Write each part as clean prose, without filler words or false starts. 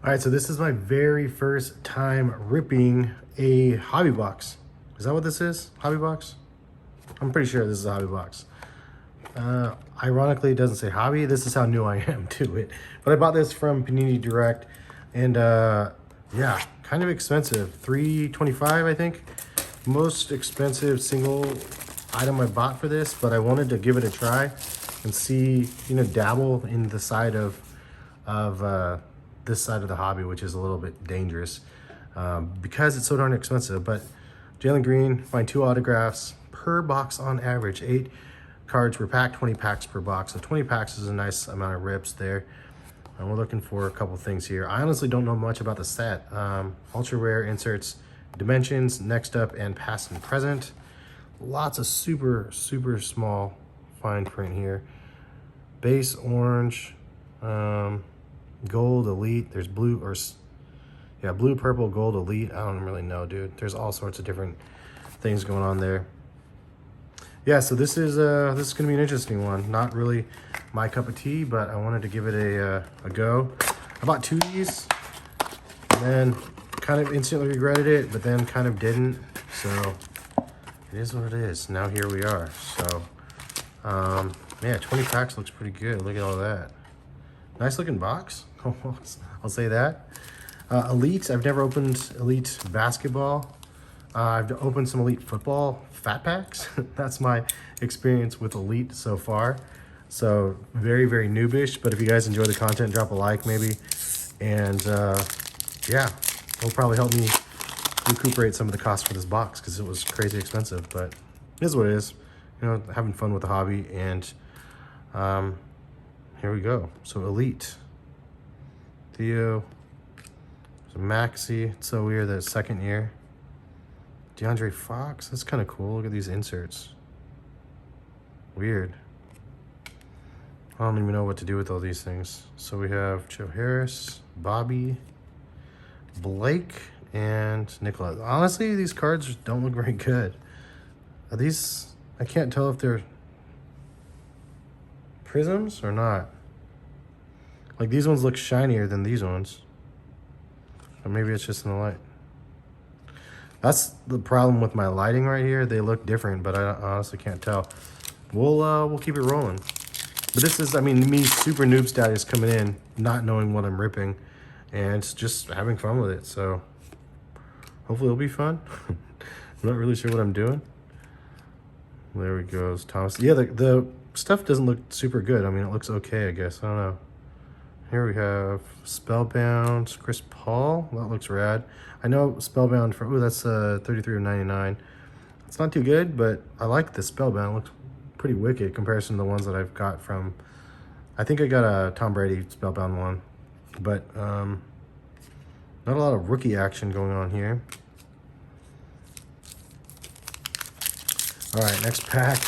All right, so this is my very first time ripping a hobby box. Is that what this is? Hobby box? I'm pretty sure this is a hobby box. Ironically, it doesn't say hobby. This is how new I am to it. But I bought this from Panini Direct, and yeah, kind of expensive. $3.25, I think. Most expensive single item I bought for this, but I wanted to give it a try and see, dabble in the side of this side of the hobby, which is a little bit dangerous because it's so darn expensive. But Jalen Green, find 2 autographs per box on average. 8 cards per pack, 20 packs per box. So 20 packs is a nice amount of rips there. And we're looking for a couple things here. I honestly don't know much about the set. Ultra rare inserts, dimensions, next up, and past and present. Lots of super small fine print here. Base orange, gold elite. There's blue, or yeah, blue, purple, gold elite. I don't really know, dude. There's all sorts of different things going on there. Yeah, so this is gonna be an interesting one. Not really my cup of tea, but I wanted to give it a go. I bought 2 of these and then kind of instantly regretted it, but then kind of didn't. So it is what it is. Now here we are. So yeah, 20 packs looks pretty good. Look at all that. Nice looking box. I'll say that. Elite, I've never opened Elite Basketball. I've opened some Elite Football fat packs. That's my experience with Elite so far. So very noobish, but if you guys enjoy the content, drop a like maybe. And yeah, it'll probably help me recuperate some of the cost for this box because it was crazy expensive, but it is what it is. Having fun with the hobby, and here we go. So Elite. Theo. There's a Maxi. It's so weird that it's second year. DeAndre Fox. That's kind of cool. Look at these inserts. Weird. I don't even know what to do with all these things. So we have Joe Harris, Bobby, Blake, and Nicholas. Honestly, these cards don't look very good. Are these... I can't tell if they're prisms or not. Like, these ones look shinier than these ones. Or maybe it's just in the light. That's the problem with my lighting right here. They look different, but I honestly can't tell. We'll keep it rolling. But this is, I mean, me super noob status coming in, not knowing what I'm ripping, and just having fun with it. So hopefully it'll be fun. I'm not really sure what I'm doing. There we go, Thomas. Yeah, the stuff doesn't look super good. I mean, it looks okay, I guess. I don't know. Here we have Spellbound, Chris Paul. That looks rad. I know Spellbound for, ooh, that's 33 of 99. It's not too good, but I like the Spellbound. It looks pretty wicked in comparison to the ones that I've got from, I think I got a Tom Brady Spellbound one, but not a lot of rookie action going on here. All right, next pack.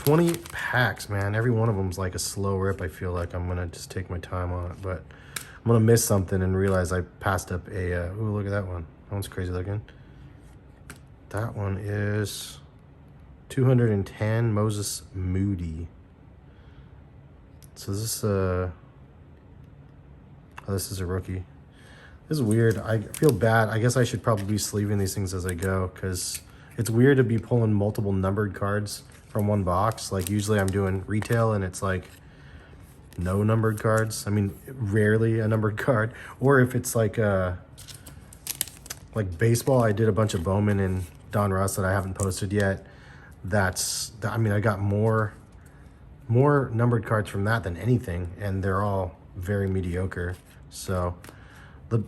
20 packs, man. Every one of them's like a slow rip. I feel like I'm gonna just take my time on it, but I'm gonna miss something and realize I passed up a, ooh, look at that one. That one's crazy looking. That one is 210, Moses Moody. So this, oh, this is a rookie. This is weird. I feel bad. I guess I should probably be sleeving these things as I go, because it's weird to be pulling multiple numbered cards from one box. Like, usually I'm doing retail and it's like no numbered cards. I mean, rarely a numbered card. Or if it's like baseball, I did a bunch of Bowman and Donruss that I haven't posted yet. I mean, I got more numbered cards from that than anything, and they're all very mediocre. So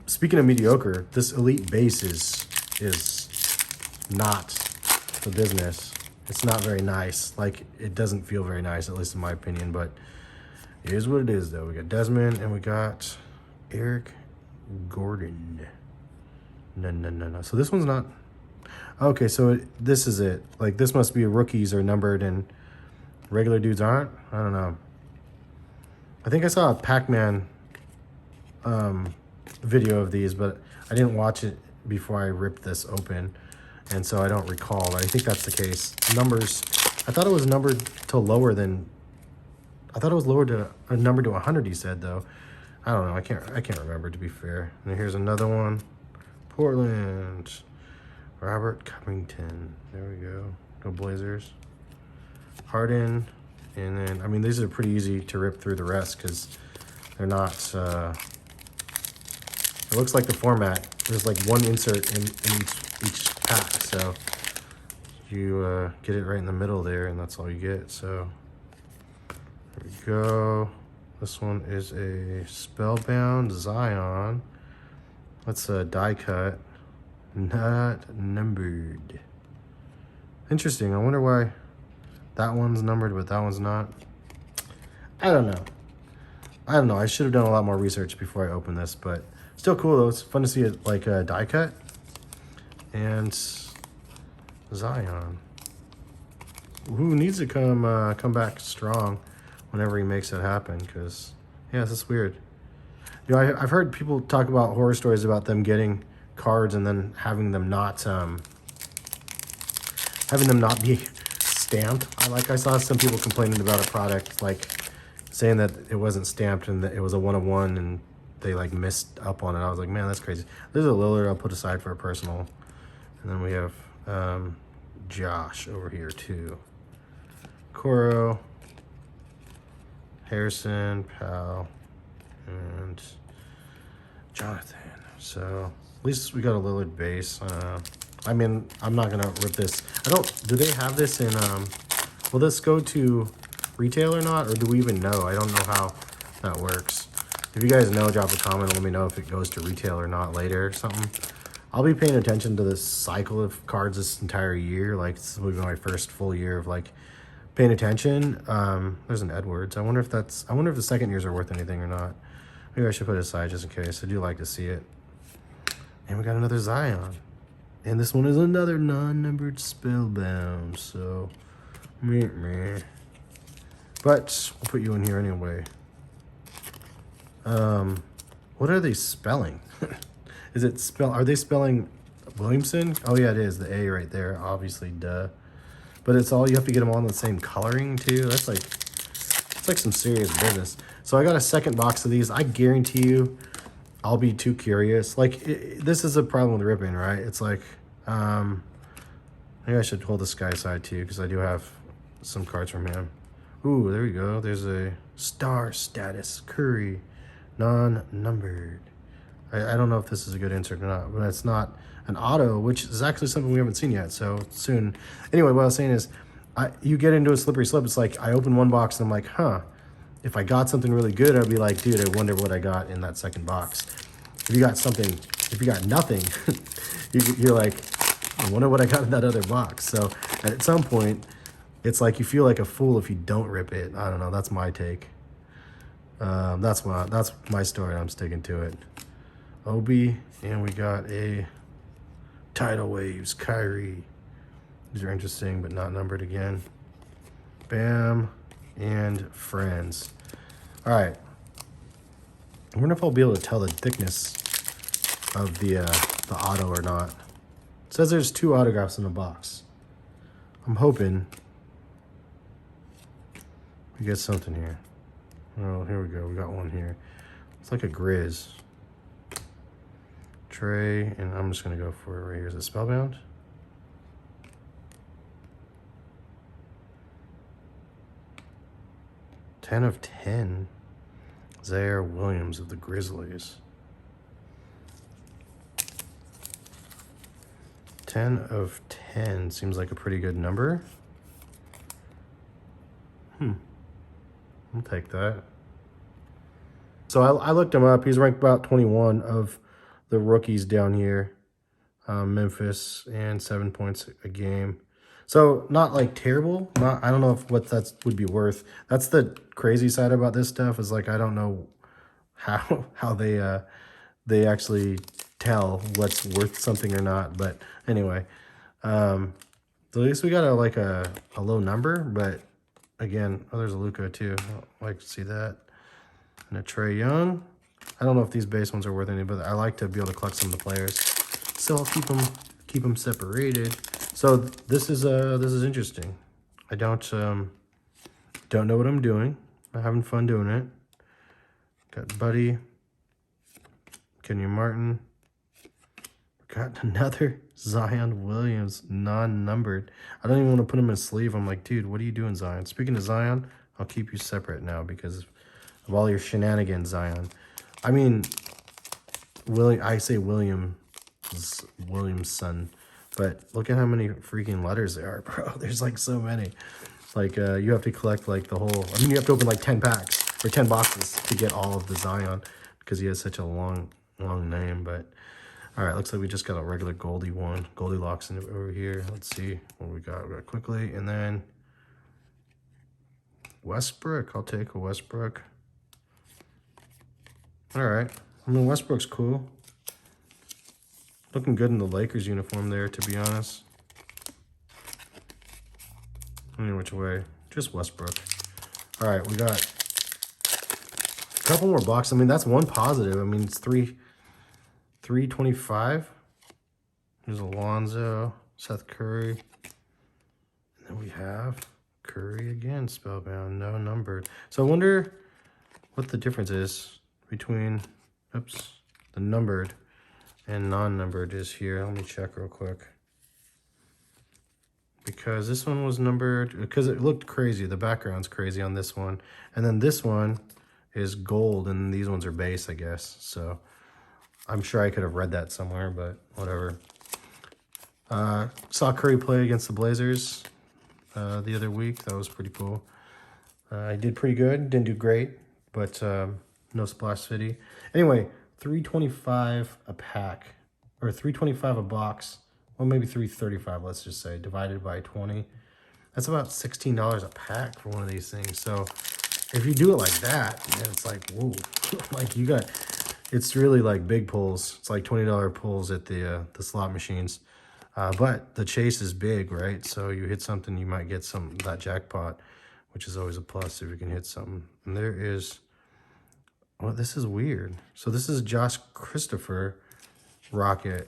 speaking of mediocre, this Elite base is not the business. It's not very nice. Like, it doesn't feel very nice, at least in my opinion, but it is what it is, though. We got Desmond and we got Eric Gordon. No. So this one's not... Okay, so this is it. Like, this must be rookies are numbered and regular dudes aren't? I don't know. I think I saw a Pac-Man video of these, but I didn't watch it before I ripped this open, and so I don't recall, but I think that's the case. Numbers, I thought it was numbered to lower than, I thought it was lowered to a number to 100, he said, though. I don't know. I can't remember, to be fair. And here's another one. Portland. Robert Covington. There we go. Go Blazers. Harden. And then, I mean, these are pretty easy to rip through the rest because they're not, it looks like the format. There's like one insert in each pack. So you get it right in the middle there, and that's all you get. So there we go. This one is a Spellbound Zion. That's a die cut, not numbered. Interesting. I wonder why that one's numbered, but that one's not. I don't know. I should have done a lot more research before I opened this, but still cool though. It's fun to see it like a die cut. And Zion, who needs to come back strong whenever he makes it happen, because yeah, this is weird. You know, I've heard people talk about horror stories about them getting cards and then having them not be stamped. I saw some people complaining about a product, like saying that it wasn't stamped and that it was a 1-of-1 and they like missed up on it. I was like, man, that's crazy. There's a Lillard I'll put aside for a personal. And then we have Josh over here too. Coro, Harrison, Powell, and Jonathan. So at least we got a Lillard base. I mean, I'm not gonna rip this. Do they have this in, will this go to retail or not? Or do we even know? I don't know how that works. If you guys know, drop a comment and let me know if it goes to retail or not later or something. I'll be paying attention to this cycle of cards this entire year. Like, this will be my first full year of like paying attention. There's an Edwards. I wonder if the second years are worth anything or not. Maybe I should put it aside just in case. I do like to see it. And we got another Zion. And this one is another non-numbered Spellbound. So, meh. But we'll put you in here anyway. What are they spelling? Are they spelling Williamson? Oh yeah, it is. The A right there, obviously, duh. But it's all, you have to get them all in the same coloring too. It's like some serious business. So I got a second box of these. I guarantee you I'll be too curious. Like, this is a problem with ripping, right? It's like, maybe I should hold this guy aside too, because I do have some cards from him. Ooh, there we go. There's a star status Curry, non-numbered. I don't know if this is a good insert or not, but it's not an auto, which is actually something we haven't seen yet, so soon. Anyway, what I was saying is, you get into a slippery slope. It's like, I open one box and I'm like, huh, if I got something really good, I'd be like, dude, I wonder what I got in that second box. If you got nothing, you're like, I wonder what I got in that other box. So at some point, it's like you feel like a fool if you don't rip it. I don't know, that's my take. That's my story, I'm sticking to it. Obi, and we got a Tidal Waves, Kyrie. These are interesting, but not numbered again. Bam, and Friends. All right. I wonder if I'll be able to tell the thickness of the auto or not. It says there's 2 autographs in the box. I'm hoping we get something here. Oh, here we go. We got one here. It's like a Grizz. Trey, and I'm just going to go for it right here. Is it Spellbound? Ten of 10. Zaire Williams of the Grizzlies. 10 of 10 seems like a pretty good number. I'll take that. So I looked him up. He's ranked about 21 of the rookies down here. Memphis, and 7 points a game. So not like terrible. I don't know what that would be worth. That's the crazy side about this stuff, is like, I don't know how they actually tell what's worth something or not. But anyway, at least we got a low number. But again, there's a Luka too. I like to see that. And a Trae Young. I don't know if these base ones are worth any, but I like to be able to collect some of the players. So I'll keep them separated. So this is interesting. I don't know what I'm doing. I'm having fun doing it. Got Buddy, Kenyon Martin. Got another Zion Williams, non-numbered. I don't even want to put him in a sleeve. I'm like, dude, what are you doing, Zion? Speaking of Zion, I'll keep you separate now because of all your shenanigans, Zion. I mean, I say Williamson, but look at how many freaking letters there are, bro. There's like so many. Like, you have to collect like the whole, I mean, you have to open like 10 packs or 10 boxes to get all of the Zion because he has such a long name, but all right, looks like we just got a regular Goldilocks over here. Let's see what we got real quickly. And then Westbrook. I'll take a Westbrook. All right. I mean, Westbrook's cool. Looking good in the Lakers uniform there, to be honest. Any which way. Just Westbrook. All right, we got a couple more boxes. I mean, that's one positive. I mean, it's 325. There's Alonzo, Seth Curry. And then we have Curry again, spellbound, no numbered. So I wonder what the difference is between, the numbered and non-numbered is here. Let me check real quick. Because this one was numbered, because it looked crazy. The background's crazy on this one. And then this one is gold, and these ones are base, I guess. So I'm sure I could have read that somewhere, but whatever. Saw Curry play against the Blazers the other week. That was pretty cool. I did pretty good. Didn't do great, but no Splash City. Anyway, $3.25 a pack, or $3.25 a box. Well, maybe $3.35, let's just say, divided by 20. That's about $16 a pack for one of these things. So if you do it like that, man, it's like, whoa. Like you got, it's really like big pulls. It's like $20 pulls at the slot machines. But the chase is big, right? So you hit something, you might get that jackpot, which is always a plus if you can hit something. And there is, well, this is weird. So this is Josh Christopher Rocket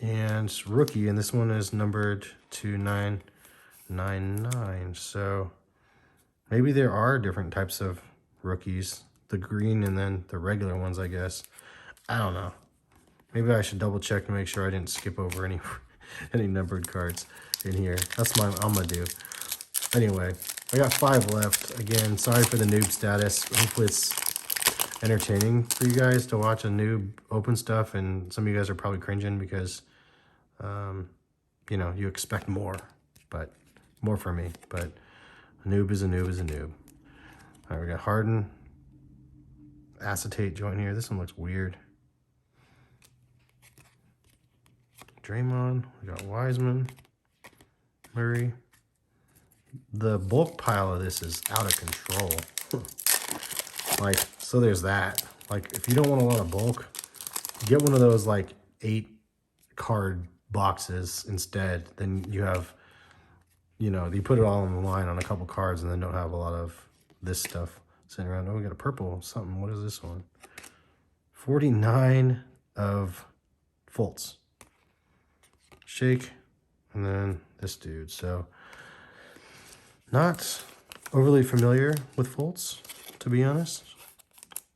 and rookie, and this one is numbered to 999. So maybe there are different types of rookies, the green and then the regular ones, I guess. I don't know. Maybe I should double check to make sure I didn't skip over any numbered cards in here. That's what I'm gonna do. Anyway, I got 5 left. Again, sorry for the noob status. Hopefully it's entertaining for you guys to watch a noob open stuff, and some of you guys are probably cringing because you know, you expect more from me, but a noob is a noob is a noob. All right, we got Harden, acetate joint here. This one looks weird. Draymond, we got Wiseman, Murray. The bulk pile of this is out of control. Like, so there's that. Like, if you don't want a lot of bulk, get one of those like 8 card boxes instead. Then you have, you know, you put it all on the line on a couple cards and then don't have a lot of this stuff sitting around. Oh, we got a purple something. What is this one? 49 of Fultz. Shake, and then this dude. So not overly familiar with Fultz, to be honest.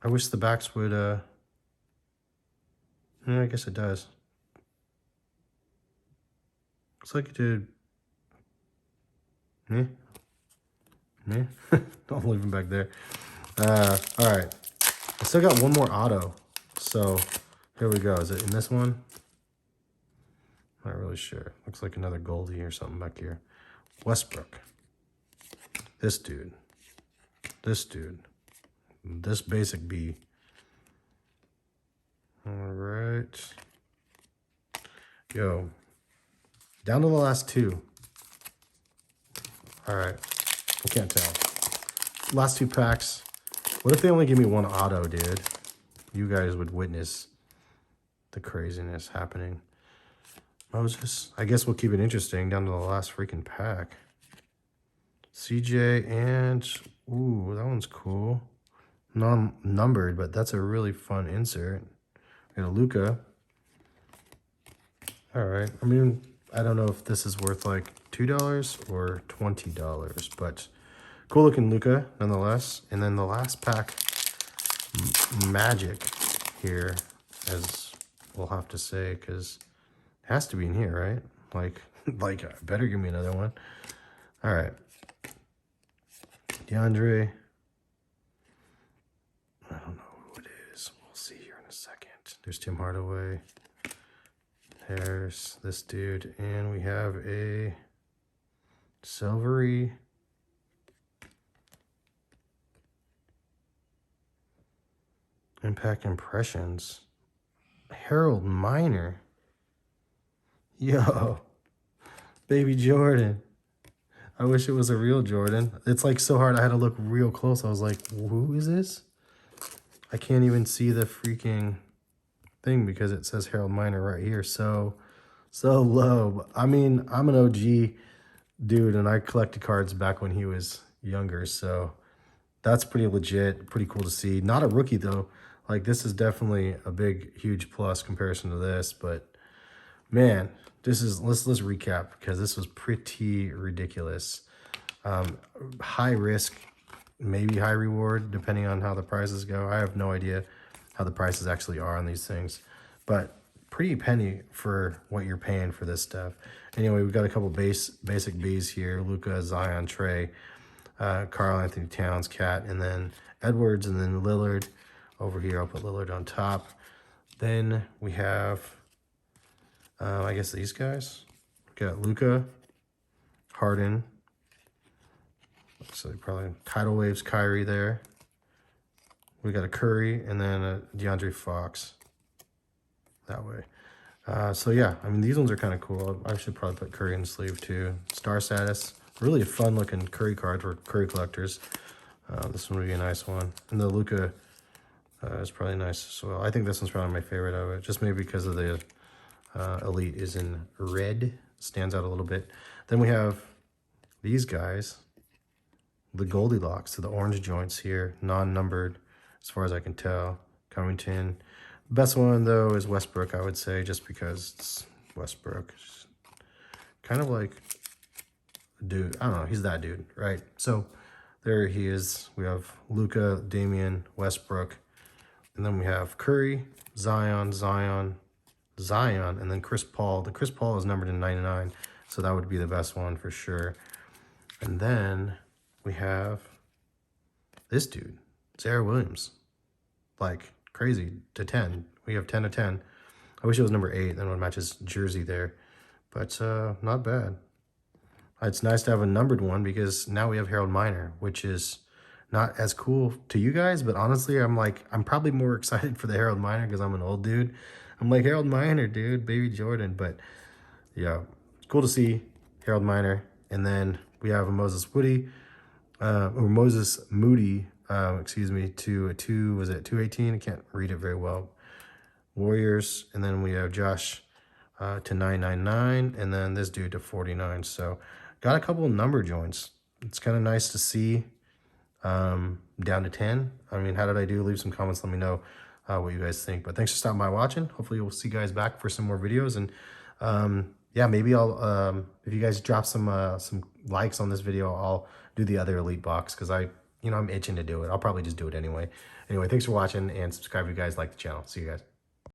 I wish the backs would, yeah, I guess it does. Looks like it did. I'll leave him back there. All right. I still got one more auto. So here we go. Is it in this one? Not really sure. Looks like another Goldie or something back here. Westbrook. This dude. This dude. This basic B. All right. Yo. Down to the last 2. All right. I can't tell. Last 2 packs. What if they only give me 1 auto, dude? You guys would witness the craziness happening. Moses. I guess we'll keep it interesting down to the last freaking pack. CJ and, ooh, that one's cool. Non-numbered, but that's a really fun insert. We got a Luka. All right. I mean, I don't know if this is worth like $2 or $20, but cool looking Luka nonetheless. And then the last pack, Magic here. as we'll have to say, because it has to be in here, right? Like, better give me another one. All right. DeAndre. I don't know who it is. We'll see here in a second. There's Tim Hardaway. There's this dude. And we have a silvery Impact Impressions. Harold Miner. Yo. Baby Jordan. I wish it was a real Jordan. It's like so hard. I had to look real close. I was like, who is this? I can't even see the freaking thing because it says Harold Miner right here. So low. I mean, I'm an OG dude and I collected cards back when he was younger. So that's pretty legit. Pretty cool to see. Not a rookie though. Like this is definitely a big, huge plus comparison to this. But man, this is, let's recap because this was pretty ridiculous. High risk, maybe high reward, depending on how the prices go. I have no idea how the prices actually are on these things, but pretty penny for what you're paying for this stuff. Anyway, we've got a couple basic Bs here. Luka, Zion, Trey, Karl Anthony Towns, Cat, and then Edwards, and then Lillard. Over here, I'll put Lillard on top. Then we have, I guess these guys. We got Luka, Harden. So probably Tidal Waves, Kyrie there. We got a Curry and then a DeAndre Fox that way. So yeah, I mean, these ones are kind of cool. I should probably put Curry in the sleeve too. Star status. Really a fun looking Curry card for Curry collectors. This one would be a nice one. And the Luka is probably nice as well. I think this one's probably my favorite of it, just maybe because of the Elite is in red. Stands out a little bit. Then we have these guys. The Goldilocks, so the orange joints here, non-numbered as far as I can tell. Covington. Best one though is Westbrook, I would say, just because it's Westbrook. Kind of like a dude. I don't know, he's that dude, right? So there he is. We have Luka, Damian, Westbrook, and then we have Curry, Zion, and then Chris Paul. The Chris Paul is numbered in 99, so that would be the best one for sure. And then we have this dude, Zara Williams. Like crazy to 10. We have 10 to 10. I wish it was number 8, then it would match his jersey there. But not bad. It's nice to have a numbered one because now we have Harold Miner, which is not as cool to you guys, but honestly, I'm probably more excited for the Harold Miner because I'm an old dude. I'm like, Harold Miner, dude, baby Jordan. But yeah, it's cool to see Harold Miner. And then we have a Moses Moody, excuse me, to a 218? I can't read it very well. Warriors, and then we have Josh to 999, and then this dude to 49. So got a couple of number joints. It's kind of nice to see down to 10. I mean, how did I do? Leave some comments. Let me know what you guys think. But thanks for stopping by watching. Hopefully we'll see you guys back for some more videos. And yeah, maybe I'll, if you guys drop some likes on this video, I'll do the other Elite box because I'm itching to do it. I'll probably just do it anyway. Anyway, thanks for watching and subscribe if you guys like the channel. See you guys.